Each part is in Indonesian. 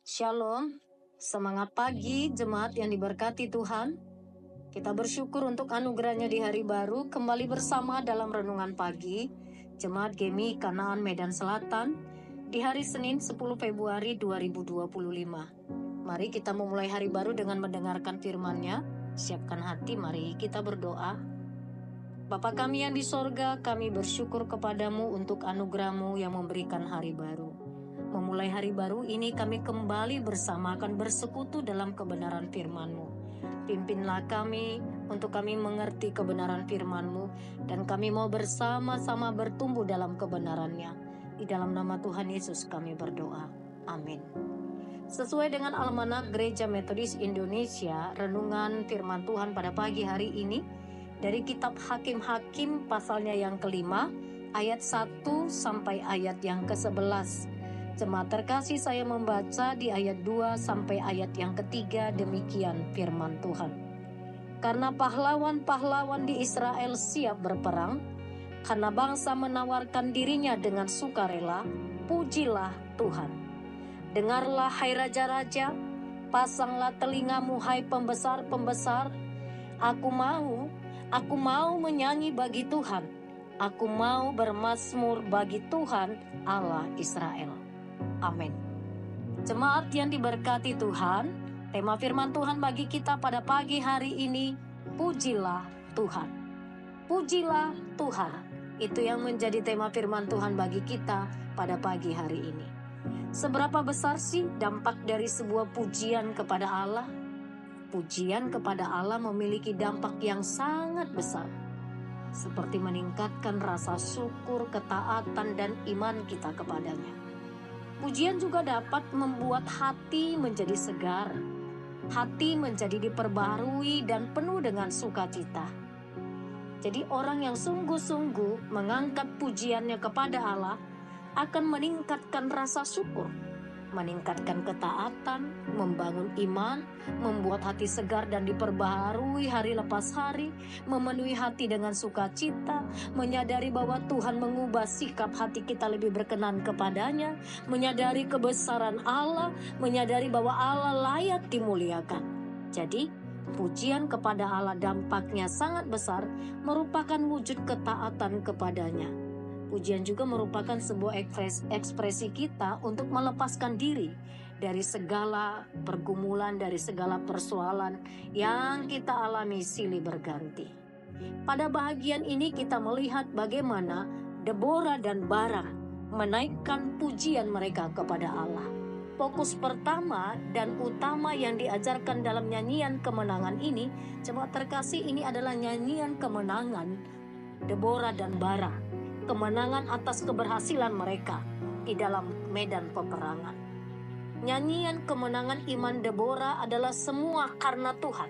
Shalom, semangat pagi jemaat yang diberkati Tuhan. Kita bersyukur untuk anugerahnya di hari baru kembali bersama dalam renungan pagi Jemaat Gemi Kanaan Medan Selatan di hari Senin 10 Februari 2025. Mari kita memulai hari baru dengan mendengarkan firman-Nya. Siapkan hati, mari kita berdoa. Bapa kami yang di sorga, kami bersyukur kepadamu untuk anugerah-Mu yang memberikan hari baru. Memulai hari baru ini kami kembali bersama akan bersekutu dalam kebenaran firman-Mu. Pimpinlah kami untuk kami mengerti kebenaran firman-Mu dan kami mau bersama-sama bertumbuh dalam kebenarannya. Di dalam nama Tuhan Yesus kami berdoa. Amin. Sesuai dengan Almanak Gereja Metodis Indonesia, renungan firman Tuhan pada pagi hari ini dari kitab Hakim-Hakim pasalnya yang kelima, ayat 1 sampai ayat yang ke-11. Jemaat terkasih, saya membaca di ayat 2 sampai ayat yang ketiga, demikian firman Tuhan. Karena pahlawan-pahlawan di Israel siap berperang, karena bangsa menawarkan dirinya dengan sukarela, pujilah Tuhan. Dengarlah hai raja-raja, pasanglah telingamu hai pembesar-pembesar. Aku mau menyanyi bagi Tuhan. Aku mau bermazmur bagi Tuhan Allah Israel. Amin. Jemaat yang diberkati Tuhan, tema firman Tuhan bagi kita pada pagi hari ini, pujilah Tuhan. Pujilah Tuhan. Itu yang menjadi tema firman Tuhan bagi kita pada pagi hari ini. Seberapa besar sih dampak dari sebuah pujian kepada Allah? Pujian kepada Allah memiliki dampak yang sangat besar, seperti meningkatkan rasa syukur, ketaatan, dan iman kita kepadanya. Pujian juga dapat membuat hati menjadi segar, hati menjadi diperbarui dan penuh dengan sukacita. Jadi orang yang sungguh-sungguh mengangkat pujiannya kepada Allah akan meningkatkan rasa syukur, meningkatkan ketaatan, membangun iman, membuat hati segar dan diperbaharui hari lepas hari, memenuhi hati dengan sukacita, menyadari bahwa Tuhan mengubah sikap hati kita lebih berkenan kepadanya, menyadari kebesaran Allah, menyadari bahwa Allah layak dimuliakan. Jadi, pujian kepada Allah dampaknya sangat besar, merupakan wujud ketaatan kepadanya. Pujian juga merupakan sebuah ekspresi kita untuk melepaskan diri dari segala pergumulan, dari segala persoalan yang kita alami silih berganti. Pada bahagian ini kita melihat bagaimana Deborah dan Barak menaikkan pujian mereka kepada Allah. Fokus pertama dan utama yang diajarkan dalam nyanyian kemenangan ini, jemaat terkasih, ini adalah nyanyian kemenangan Deborah dan Barak. Kemenangan atas keberhasilan mereka di dalam medan peperangan. Nyanyian kemenangan iman Deborah adalah semua karena Tuhan.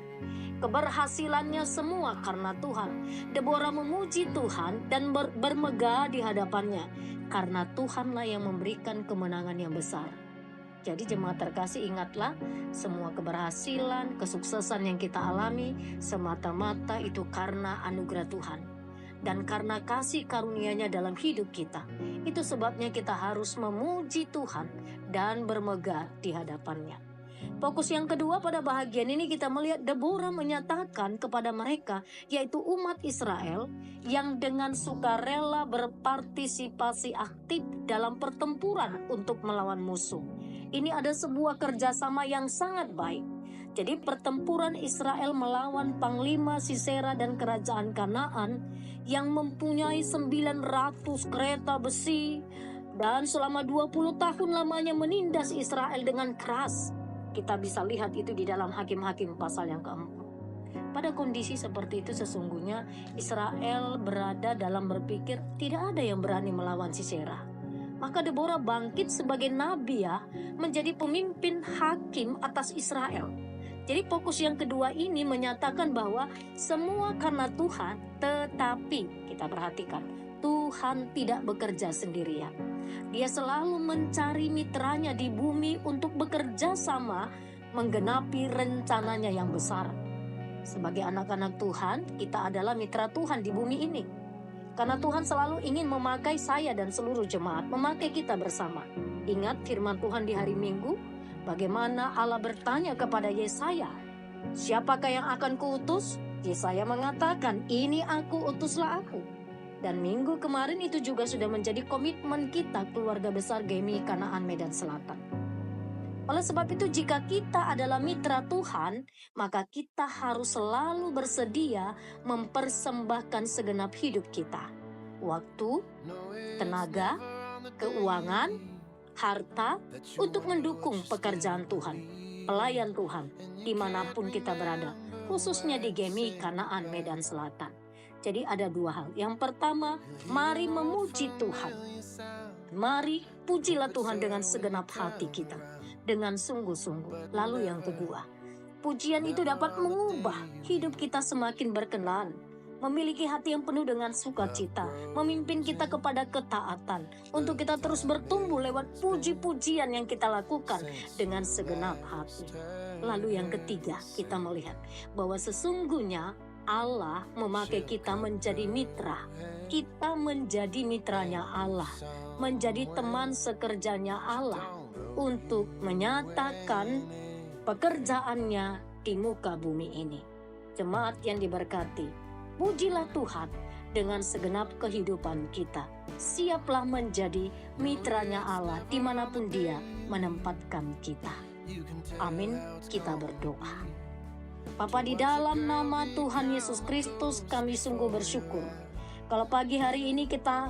Keberhasilannya semua karena Tuhan. Deborah memuji Tuhan dan bermegah di hadapannya, karena Tuhanlah yang memberikan kemenangan yang besar. Jadi jemaat terkasih, ingatlah, semua keberhasilan, kesuksesan yang kita alami semata-mata itu karena anugerah Tuhan dan karena kasih karunia-Nya dalam hidup kita. Itu sebabnya kita harus memuji Tuhan dan bermegah di hadapan-Nya. Fokus yang kedua pada bahagian ini kita melihat Deborah menyatakan kepada mereka, yaitu umat Israel, yang dengan sukarela berpartisipasi aktif dalam pertempuran untuk melawan musuh. Ini ada sebuah kerjasama yang sangat baik. Jadi pertempuran Israel melawan Panglima Sisera dan kerajaan Kanaan yang mempunyai 900 kereta besi dan selama 20 tahun lamanya menindas Israel dengan keras. Kita bisa lihat itu di dalam Hakim-Hakim pasal yang ke-4. Pada kondisi seperti itu sesungguhnya Israel berada dalam berpikir tidak ada yang berani melawan Sisera. Maka Deborah bangkit sebagai nabi menjadi pemimpin hakim atas Israel. Jadi fokus yang kedua ini menyatakan bahwa semua karena Tuhan, tetapi kita perhatikan, Tuhan tidak bekerja sendirian. Dia selalu mencari mitranya di bumi untuk bekerja sama menggenapi rencananya yang besar. Sebagai anak-anak Tuhan, kita adalah mitra Tuhan di bumi ini. Karena Tuhan selalu ingin memakai saya dan seluruh jemaat, memakai kita bersama. Ingat firman Tuhan di hari Minggu, Bagaimana Allah bertanya kepada Yesaya, "Siapakah yang akan kuutus?" Yesaya mengatakan, "Ini aku, utuslah aku." Dan minggu kemarin itu juga sudah menjadi komitmen kita, keluarga besar GMI Kanaan Medan Selatan. Oleh sebab itu, jika kita adalah mitra Tuhan, maka kita harus selalu bersedia mempersembahkan segenap hidup kita. Waktu, tenaga, keuangan, harta untuk mendukung pekerjaan Tuhan, pelayan Tuhan, dimanapun kita berada, khususnya di GMI Kanaan Medan Selatan. Jadi ada dua hal. Yang pertama, mari memuji Tuhan. Mari pujilah Tuhan dengan segenap hati kita, dengan sungguh-sungguh. Lalu yang kedua, pujian itu dapat mengubah hidup kita semakin berkenan, memiliki hati yang penuh dengan sukacita, memimpin kita kepada ketaatan, untuk kita terus bertumbuh lewat puji-pujian yang kita lakukan dengan segenap hati. Lalu yang ketiga, kita melihat bahwa sesungguhnya Allah memakai kita menjadi mitra. Kita menjadi mitranya Allah, menjadi teman sekerjanya Allah untuk menyatakan pekerjaannya di muka bumi ini. Jemaat yang diberkati, pujilah Tuhan dengan segenap kehidupan kita. Siaplah menjadi mitranya Allah dimanapun Dia menempatkan kita. Amin, kita berdoa. Bapa, di dalam nama Tuhan Yesus Kristus kami sungguh bersyukur kalau pagi hari ini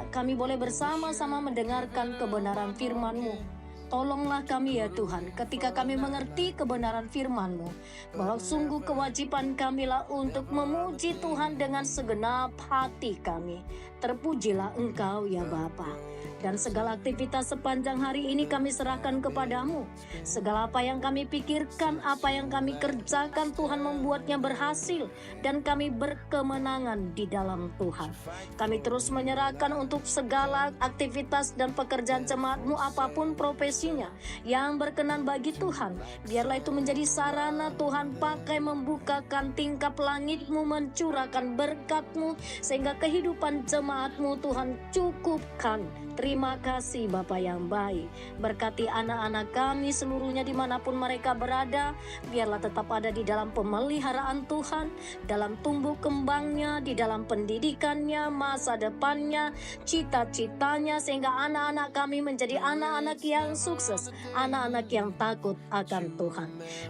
kami boleh bersama-sama mendengarkan kebenaran firman-Mu. Tolonglah kami ya Tuhan, ketika kami mengerti kebenaran firman-Mu, bahwa sungguh kewajiban kamilah untuk memuji Tuhan dengan segenap hati kami. Terpujilah Engkau ya Bapa. Dan segala aktivitas sepanjang hari ini kami serahkan kepadamu. Segala apa yang kami pikirkan, apa yang kami kerjakan, Tuhan membuatnya berhasil. Dan kami berkemenangan di dalam Tuhan. Kami terus menyerahkan untuk segala aktivitas dan pekerjaan jemaat-Mu apapun profesinya yang berkenan bagi Tuhan. Biarlah itu menjadi sarana Tuhan pakai membukakan tingkap langit-Mu, mencurahkan berkat-Mu, sehingga kehidupan jemaat-Mu Tuhan cukupkan. Terima kasih Bapa yang baik. Berkati anak-anak kami seluruhnya dimanapun mereka berada. Biarlah tetap ada di dalam pemeliharaan Tuhan, dalam tumbuh kembangnya, di dalam pendidikannya, masa depannya, cita-citanya, sehingga anak-anak kami menjadi anak-anak yang sukses, anak-anak yang takut akan Tuhan.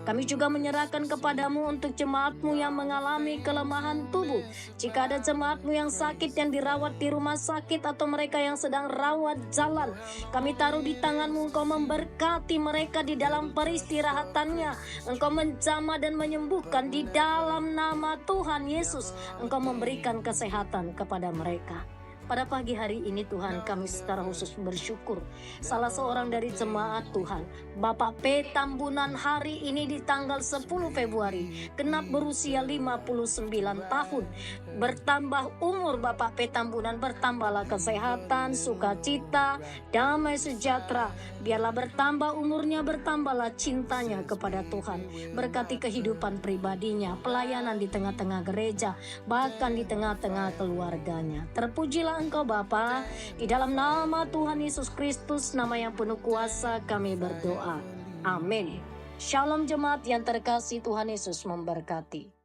Kami juga menyerahkan kepadamu untuk jemaat-Mu yang mengalami kelemahan tubuh. Jika ada jemaat-Mu yang sakit, yang dirawat di rumah sakit, atau mereka yang sedang rawat jalan, kami taruh di tangan-Mu. Engkau memberkati mereka di dalam peristirahatannya. Engkau menjamah dan menyembuhkan di dalam nama Tuhan Yesus. Engkau memberikan kesehatan kepada mereka. Pada pagi hari ini Tuhan, kami secara khusus bersyukur salah seorang dari jemaat Tuhan, Bapak P. Tambunan, hari ini di tanggal 10 Februari genap berusia 59 tahun. Bertambah umur Bapak P. Tambunan, bertambahlah kesehatan, sukacita, damai sejahtera. Biarlah bertambah umurnya, bertambahlah cintanya kepada Tuhan. Berkati kehidupan pribadinya, pelayanan di tengah-tengah gereja, bahkan di tengah-tengah keluarganya. Terpujilah Engkau Bapa, di dalam nama Tuhan Yesus Kristus, nama yang penuh kuasa kami berdoa. Amin. Shalom jemaat yang terkasih, Tuhan Yesus memberkati.